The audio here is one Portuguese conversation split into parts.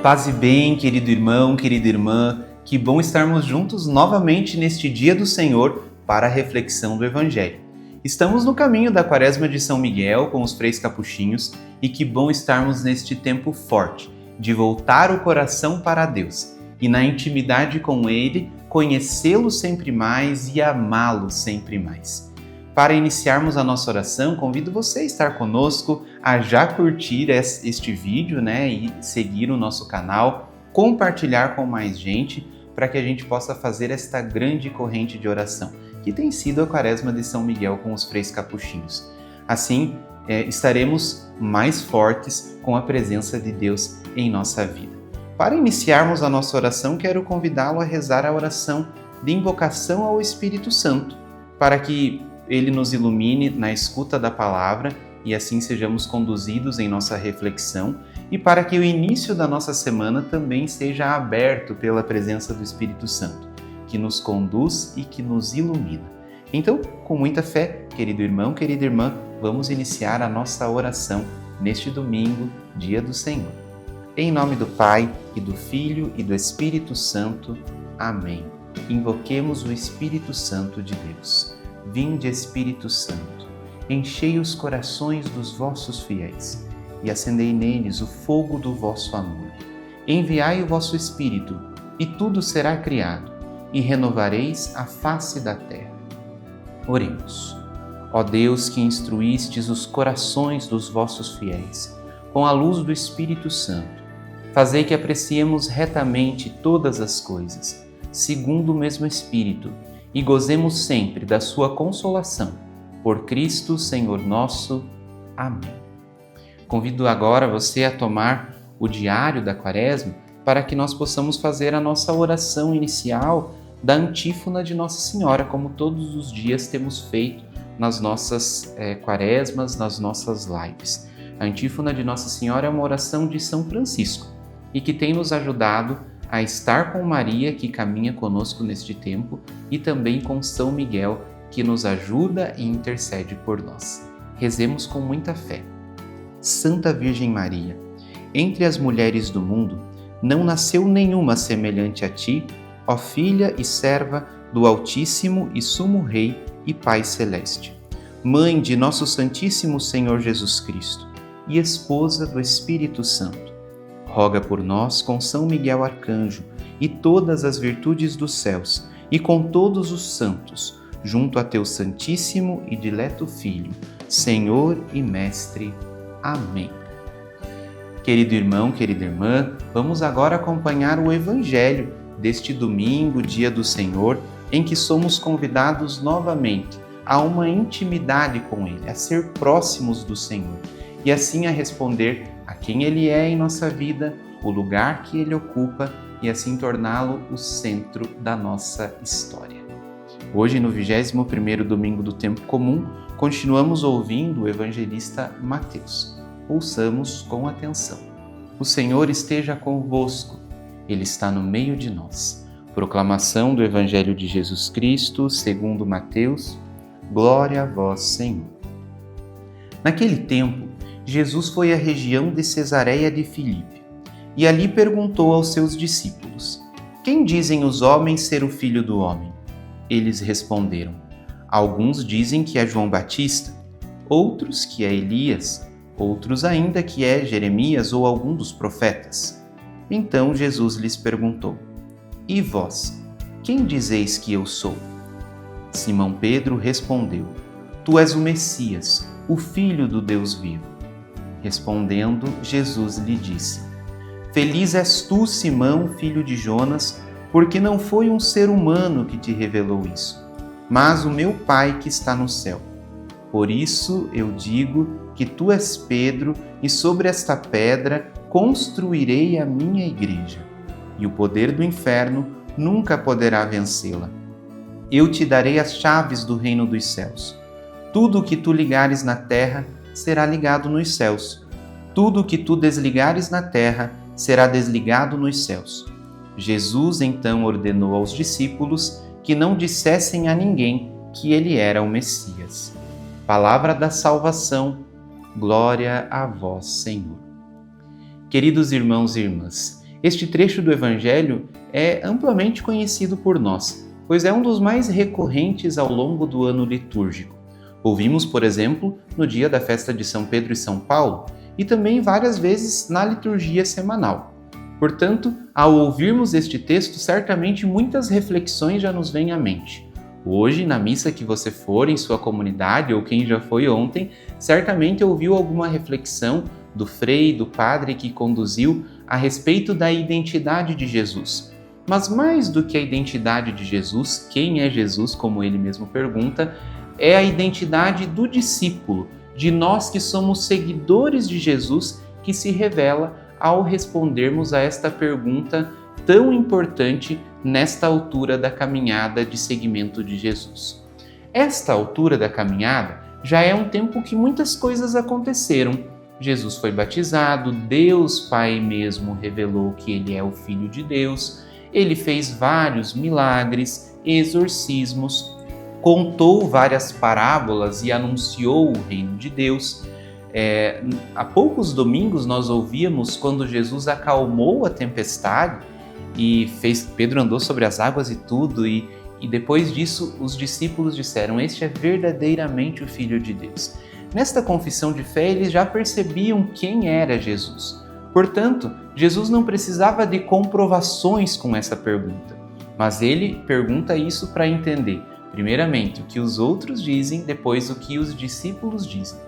Paz e bem, querido irmão, querida irmã, que bom estarmos juntos novamente neste dia do Senhor para a reflexão do Evangelho. Estamos no caminho da Quaresma de São Miguel com os Freis Capuchinhos e que bom estarmos neste tempo forte de voltar o coração para Deus e na intimidade com Ele, conhecê-lo sempre mais e amá-lo sempre mais. Para iniciarmos a nossa oração, convido você a estar conosco, a já curtir este vídeo, e seguir o nosso canal, compartilhar com mais gente, para que a gente possa fazer esta grande corrente de oração, que tem sido a Quaresma de São Miguel com os Freis Capuchinhos. Assim, estaremos mais fortes com a presença de Deus em nossa vida. Para iniciarmos a nossa oração, quero convidá-lo a rezar a oração de invocação ao Espírito Santo, para que Ele nos ilumine na escuta da palavra e assim sejamos conduzidos em nossa reflexão e para que o início da nossa semana também seja aberto pela presença do Espírito Santo, que nos conduz e que nos ilumina. Então, com muita fé, querido irmão, querida irmã, vamos iniciar a nossa oração neste domingo, dia do Senhor. Em nome do Pai, e do Filho, e do Espírito Santo. Amém. Invoquemos o Espírito Santo de Deus. Vinde, Espírito Santo, enchei os corações dos vossos fiéis e acendei neles o fogo do vosso amor. Enviai o vosso Espírito, e tudo será criado, e renovareis a face da terra. Oremos. Ó Deus, que instruístes os corações dos vossos fiéis com a luz do Espírito Santo, fazei que apreciemos retamente todas as coisas, segundo o mesmo Espírito, e gozemos sempre da sua consolação. Por Cristo, Senhor nosso. Amém. Convido agora você a tomar o diário da Quaresma para que nós possamos fazer a nossa oração inicial da antífona de Nossa Senhora, como todos os dias temos feito nas nossas quaresmas, nas nossas lives. A antífona de Nossa Senhora é uma oração de São Francisco e que tem nos ajudado a estar com Maria, que caminha conosco neste tempo, e também com São Miguel, que nos ajuda e intercede por nós. Rezemos com muita fé. Santa Virgem Maria, entre as mulheres do mundo, não nasceu nenhuma semelhante a ti, ó filha e serva do Altíssimo e Sumo Rei e Pai Celeste. Mãe de nosso Santíssimo Senhor Jesus Cristo e esposa do Espírito Santo, roga por nós com São Miguel Arcanjo e todas as virtudes dos céus e com todos os santos, junto a teu Santíssimo e dileto Filho, Senhor e Mestre. Amém. Querido irmão, querida irmã, vamos agora acompanhar o Evangelho deste domingo, dia do Senhor, em que somos convidados novamente a uma intimidade com Ele, a ser próximos do Senhor e assim a responder a quem Ele é em nossa vida, o lugar que Ele ocupa e assim torná-lo o centro da nossa história. Hoje, no 21º domingo do tempo comum, continuamos ouvindo o evangelista Mateus. Ouçamos com atenção. O Senhor esteja convosco, Ele está no meio de nós. Proclamação do Evangelho de Jesus Cristo, segundo Mateus. Glória a vós, Senhor. Naquele tempo, Jesus foi à região de Cesareia de Filipe e ali perguntou aos seus discípulos: Quem dizem os homens ser o Filho do Homem? Eles responderam: Alguns dizem que é João Batista, outros que é Elias, outros ainda que é Jeremias ou algum dos profetas. Então Jesus lhes perguntou: E vós, quem dizeis que eu sou? Simão Pedro respondeu: Tu és o Messias, o Filho do Deus vivo. Respondendo, Jesus lhe disse: Feliz és tu, Simão, filho de Jonas, porque não foi um ser humano que te revelou isso, mas o meu Pai que está no céu. Por isso eu digo que tu és Pedro, e sobre esta pedra construirei a minha igreja, e o poder do inferno nunca poderá vencê-la. Eu te darei as chaves do reino dos céus. Tudo o que tu ligares na terra será ligado nos céus. Tudo o que tu desligares na terra será desligado nos céus. Jesus então ordenou aos discípulos que não dissessem a ninguém que ele era o Messias. Palavra da salvação, glória a vós, Senhor. Queridos irmãos e irmãs, Este trecho do Evangelho é amplamente conhecido por nós, pois é um dos mais recorrentes ao longo do ano litúrgico. Ouvimos, por exemplo, no dia da festa de São Pedro e São Paulo, e também várias vezes na liturgia semanal. Portanto, ao ouvirmos este texto, certamente muitas reflexões já nos vêm à mente. Hoje, na missa que você for em sua comunidade, ou quem já foi ontem, certamente ouviu alguma reflexão do frei, do padre que conduziu a respeito da identidade de Jesus. Mas mais do que a identidade de Jesus, quem é Jesus, como ele mesmo pergunta, é a identidade do discípulo, de nós que somos seguidores de Jesus, que se revela ao respondermos a esta pergunta tão importante nesta altura da caminhada de seguimento de Jesus. Esta altura da caminhada já é um tempo que muitas coisas aconteceram. Jesus foi batizado, Deus Pai mesmo revelou que ele é o Filho de Deus, ele fez vários milagres, exorcismos, contou várias parábolas e anunciou o reino de Deus. Há poucos domingos nós ouvíamos quando Jesus acalmou a tempestade e Pedro andou sobre as águas e tudo, e depois disso os discípulos disseram: este é verdadeiramente o Filho de Deus. Nesta confissão de fé eles já percebiam quem era Jesus. Portanto, Jesus não precisava de comprovações com essa pergunta, mas ele pergunta isso para entender, primeiramente, o que os outros dizem, depois o que os discípulos dizem.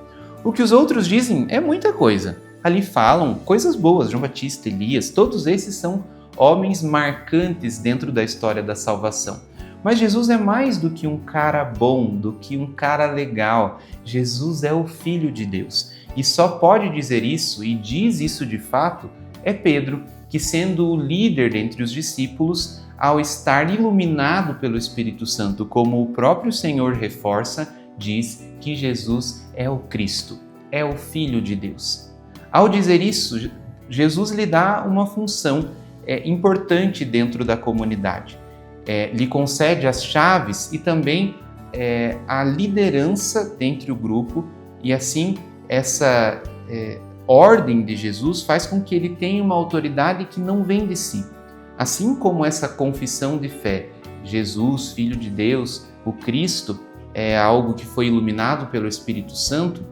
O que os outros dizem é muita coisa. Ali falam coisas boas, João Batista, Elias, todos esses são homens marcantes dentro da história da salvação. Mas Jesus é mais do que um cara bom, do que um cara legal. Jesus é o Filho de Deus. E só pode dizer isso, e diz isso de fato, é Pedro, que sendo o líder dentre os discípulos, ao estar iluminado pelo Espírito Santo, como o próprio Senhor reforça, diz que Jesus é o Cristo, é o Filho de Deus. Ao dizer isso, Jesus lhe dá uma função importante dentro da comunidade. Lhe concede as chaves e também a liderança dentro do grupo, e assim essa ordem de Jesus faz com que ele tenha uma autoridade que não vem de si. Assim como essa confissão de fé, Jesus, Filho de Deus, o Cristo, é algo que foi iluminado pelo Espírito Santo,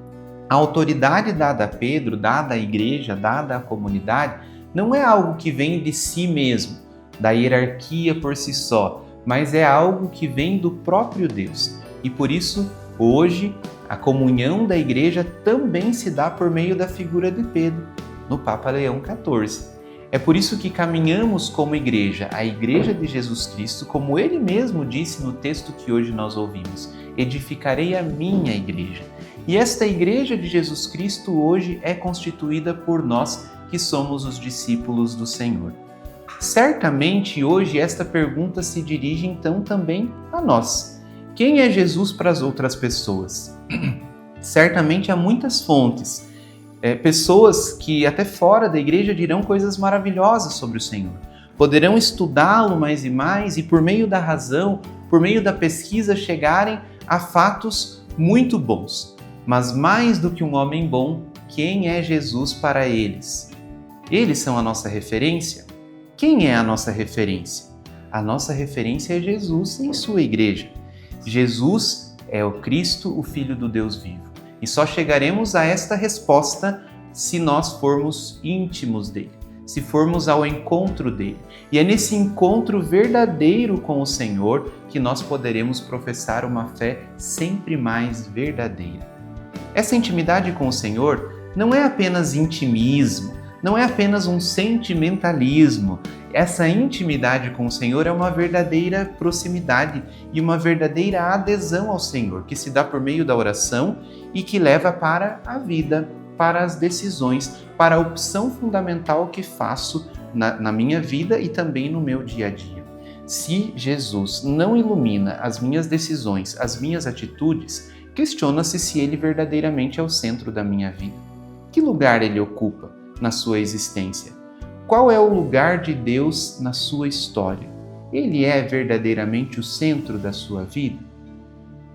a autoridade dada a Pedro, dada à igreja, dada à comunidade, não é algo que vem de si mesmo, da hierarquia por si só, mas é algo que vem do próprio Deus. E por isso, hoje, a comunhão da igreja também se dá por meio da figura de Pedro, no Papa Leão XIV. É por isso que caminhamos como igreja, a Igreja de Jesus Cristo, como ele mesmo disse no texto que hoje nós ouvimos: edificarei a minha igreja. E esta Igreja de Jesus Cristo hoje é constituída por nós, que somos os discípulos do Senhor. Certamente hoje esta pergunta se dirige então também a nós. Quem é Jesus para as outras pessoas? Certamente há muitas fontes. Pessoas que até fora da igreja dirão coisas maravilhosas sobre o Senhor. Poderão estudá-lo mais e mais e por meio da razão, por meio da pesquisa chegarem a fatos muito bons. Mas mais do que um homem bom, quem é Jesus para eles? Eles são a nossa referência? Quem é a nossa referência? A nossa referência é Jesus em sua igreja. Jesus é o Cristo, o Filho do Deus vivo. E só chegaremos a esta resposta se nós formos íntimos dele, se formos ao encontro dele. E é nesse encontro verdadeiro com o Senhor que nós poderemos professar uma fé sempre mais verdadeira. Essa intimidade com o Senhor não é apenas intimismo, não é apenas um sentimentalismo. Essa intimidade com o Senhor é uma verdadeira proximidade e uma verdadeira adesão ao Senhor, que se dá por meio da oração e que leva para a vida, para as decisões, para a opção fundamental que faço na minha vida e também no meu dia a dia. Se Jesus não ilumina as minhas decisões, as minhas atitudes, questiona-se se ele verdadeiramente é o centro da minha vida. Que lugar ele ocupa na sua existência? Qual é o lugar de Deus na sua história? Ele é verdadeiramente o centro da sua vida?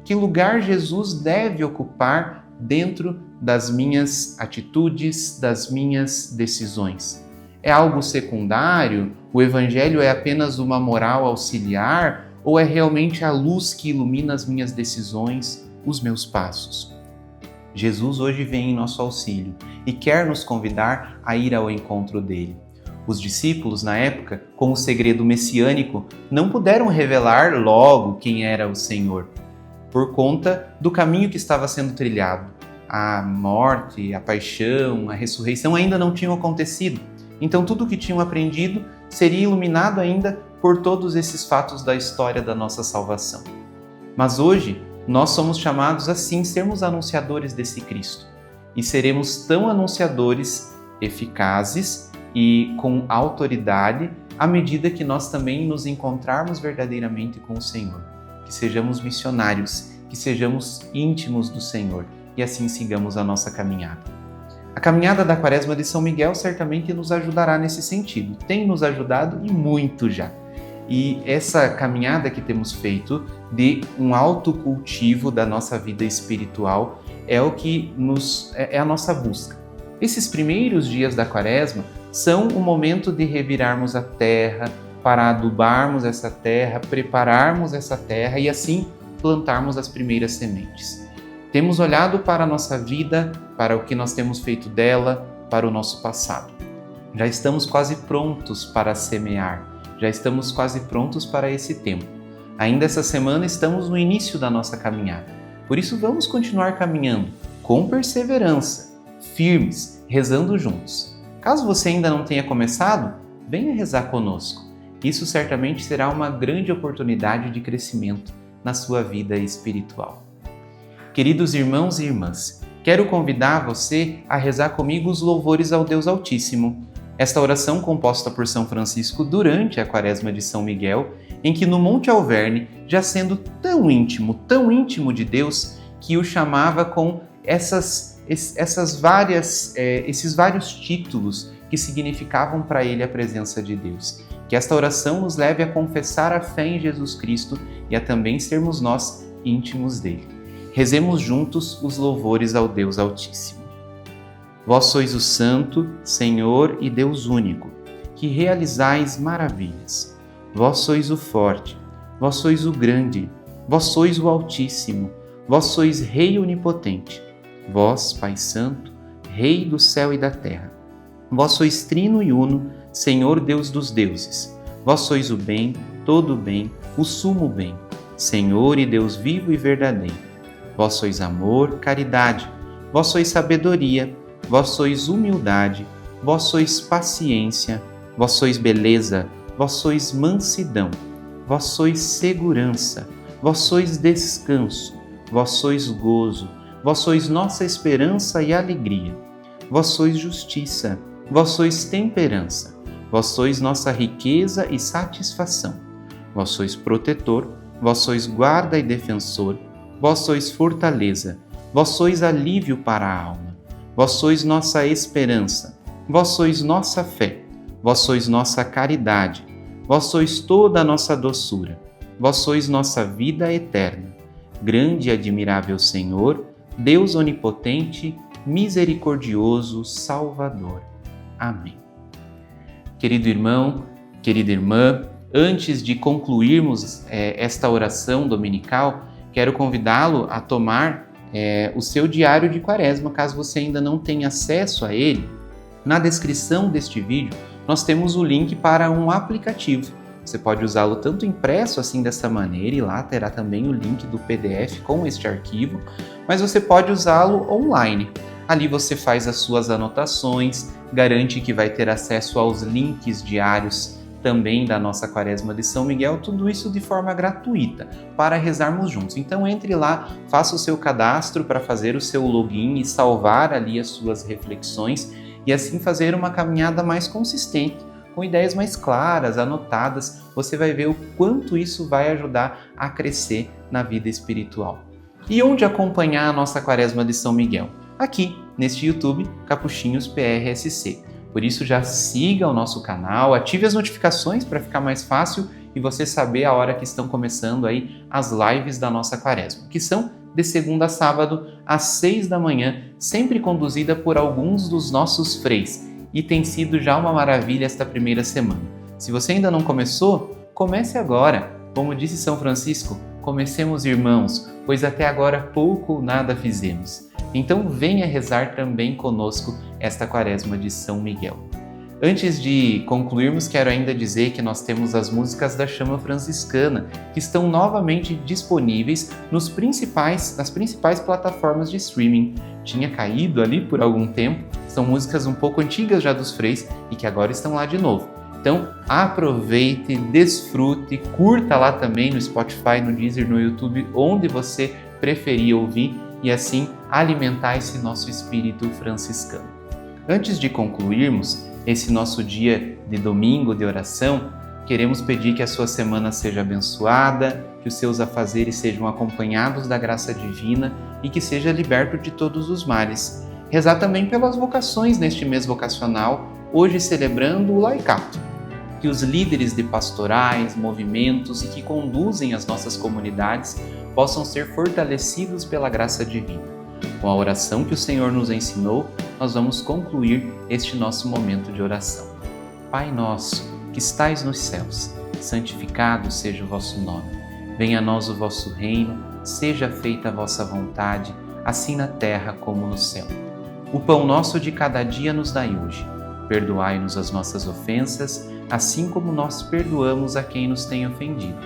Que lugar Jesus deve ocupar dentro das minhas atitudes, das minhas decisões? é algo secundário? O Evangelho é apenas uma moral auxiliar? Ou é realmente a luz que ilumina as minhas decisões, os meus passos? Jesus hoje vem em nosso auxílio e quer nos convidar a ir ao encontro dele. Os discípulos, na época, com o segredo messiânico, não puderam revelar logo quem era o Senhor, por conta do caminho que estava sendo trilhado. A morte, a paixão, a ressurreição ainda não tinham acontecido. Então tudo o que tinham aprendido seria iluminado ainda por todos esses fatos da história da nossa salvação. Mas hoje, nós somos chamados assim, sermos anunciadores desse Cristo. E seremos tão anunciadores eficazes e com autoridade à medida que nós também nos encontrarmos verdadeiramente com o Senhor. Que sejamos missionários, que sejamos íntimos do Senhor e assim sigamos a nossa caminhada. A caminhada da Quaresma de São Miguel certamente nos ajudará nesse sentido. Tem nos ajudado e muito já. E essa caminhada que temos feito de um autocultivo da nossa vida espiritual é o que é a nossa busca. Esses primeiros dias da Quaresma são o momento de revirarmos a terra, para adubarmos essa terra, prepararmos essa terra e assim plantarmos as primeiras sementes. Temos olhado para a nossa vida, para o que nós temos feito dela, para o nosso passado. Já estamos quase prontos para semear, já estamos quase prontos para esse tempo. Ainda essa semana estamos no início da nossa caminhada. Por isso vamos continuar caminhando com perseverança, firmes, rezando juntos. Caso você ainda não tenha começado, venha rezar conosco. Isso certamente será uma grande oportunidade de crescimento na sua vida espiritual. Queridos irmãos e irmãs, quero convidar você a rezar comigo os louvores ao Deus Altíssimo. Esta oração composta por São Francisco durante a Quaresma de São Miguel, em que no Monte Alverne, já sendo tão íntimo de Deus, que o chamava com esses vários títulos que significavam para ele a presença de Deus. Que esta oração nos leve a confessar a fé em Jesus Cristo e a também sermos nós íntimos dele. Rezemos juntos os louvores ao Deus Altíssimo. Vós sois o Santo, Senhor e Deus único, que realizais maravilhas. Vós sois o forte, vós sois o grande, vós sois o Altíssimo, vós sois Rei onipotente. Vós, Pai Santo, Rei do céu e da terra. Vós sois trino e uno, Senhor Deus dos deuses. Vós sois o bem, todo o bem, o sumo bem, Senhor e Deus vivo e verdadeiro. Vós sois amor, caridade, vós sois sabedoria, vós sois humildade, vós sois paciência, vós sois beleza, vós sois mansidão, vós sois segurança, vós sois descanso, vós sois gozo, vós sois nossa esperança e alegria, vós sois justiça, vós sois temperança, vós sois nossa riqueza e satisfação, vós sois protetor, vós sois guarda e defensor, vós sois fortaleza, vós sois alívio para a alma, vós sois nossa esperança, vós sois nossa fé, vós sois nossa caridade, vós sois toda a nossa doçura, vós sois nossa vida eterna. Grande e admirável Senhor, Deus onipotente, misericordioso, Salvador. Amém. Querido irmão, querida irmã, antes de concluirmos esta oração dominical, quero convidá-lo a tomar o seu diário de Quaresma, caso você ainda não tenha acesso a ele. Na descrição deste vídeo, nós temos o link para um aplicativo. Você pode usá-lo tanto impresso assim dessa maneira, e lá terá também o link do PDF com este arquivo, mas você pode usá-lo online. Ali você faz as suas anotações, garante que vai ter acesso aos links diários também da nossa Quaresma de São Miguel, tudo isso de forma gratuita, para rezarmos juntos. Então entre lá, faça o seu cadastro para fazer o seu login e salvar ali as suas reflexões e assim fazer uma caminhada mais consistente, com ideias mais claras, anotadas. Você vai ver o quanto isso vai ajudar a crescer na vida espiritual. E onde acompanhar a nossa Quaresma de São Miguel? Aqui, neste YouTube, Capuchinhos PRSC. Por isso já siga o nosso canal, ative as notificações para ficar mais fácil e você saber a hora que estão começando aí as lives da nossa Quaresma, que são de segunda a sábado, às 6 da manhã, sempre conduzida por alguns dos nossos freis. e tem sido já uma maravilha esta primeira semana. Se você ainda não começou, comece agora. Como disse São Francisco, comecemos, irmãos, pois até agora pouco ou nada fizemos. Então venha rezar também conosco esta quaresma de São Miguel. Antes de concluirmos, quero ainda dizer que nós temos as músicas da Chama Franciscana, que estão novamente disponíveis nas principais plataformas de streaming. Tinha caído ali por algum tempo, são músicas um pouco antigas já dos freis e que agora estão lá de novo. Então aproveite, desfrute, curta lá também no Spotify, no Deezer, no YouTube, onde você preferir ouvir e assim alimentar esse nosso espírito franciscano. Antes de concluirmos esse nosso dia de domingo de oração, queremos pedir que a sua semana seja abençoada, que os seus afazeres sejam acompanhados da graça divina e que seja liberto de todos os males. Rezar também pelas vocações neste mês vocacional, hoje celebrando o laicato. Que os líderes de pastorais, movimentos e que conduzem as nossas comunidades possam ser fortalecidos pela graça divina. Com a oração que o Senhor nos ensinou, nós vamos concluir este nosso momento de oração. Pai nosso, que estais nos céus, santificado seja o vosso nome. Venha a nós o vosso reino, seja feita a vossa vontade, assim na terra como no céu. O pão nosso de cada dia nos dai hoje. Perdoai-nos as nossas ofensas, assim como nós perdoamos a quem nos tem ofendido.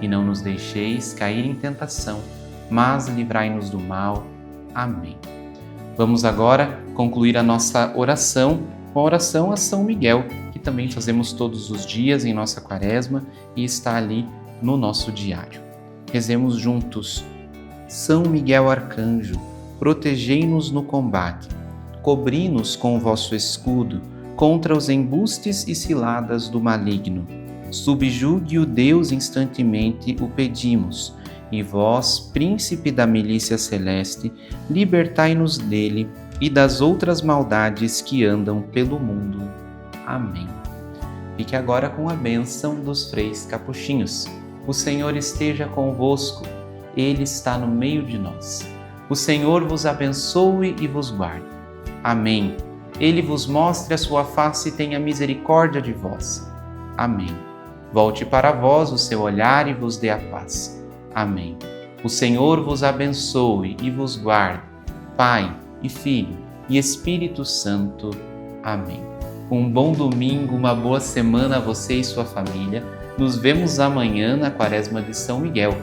E não nos deixeis cair em tentação, mas livrai-nos do mal. Amém. Vamos agora concluir a nossa oração com a oração a São Miguel, que também fazemos todos os dias em nossa quaresma e está ali no nosso diário. Rezemos juntos. São Miguel Arcanjo, protegei-nos no combate, cobri-nos com o vosso escudo contra os embustes e ciladas do maligno. Subjugue o Deus instantemente, o pedimos. E vós, príncipe da milícia celeste, libertai-nos dele e das outras maldades que andam pelo mundo. Amém. Fique agora com a bênção dos freis capuchinhos. O Senhor esteja convosco, Ele está no meio de nós. O Senhor vos abençoe e vos guarde. Amém. Ele vos mostre a sua face e tenha misericórdia de vós. Amém. Volte para vós o seu olhar e vos dê a paz. Amém. O Senhor vos abençoe e vos guarde, Pai e Filho e Espírito Santo. Amém. Um bom domingo, uma boa semana a você e sua família. Nos vemos amanhã na Quaresma de São Miguel.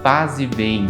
Paz e bem.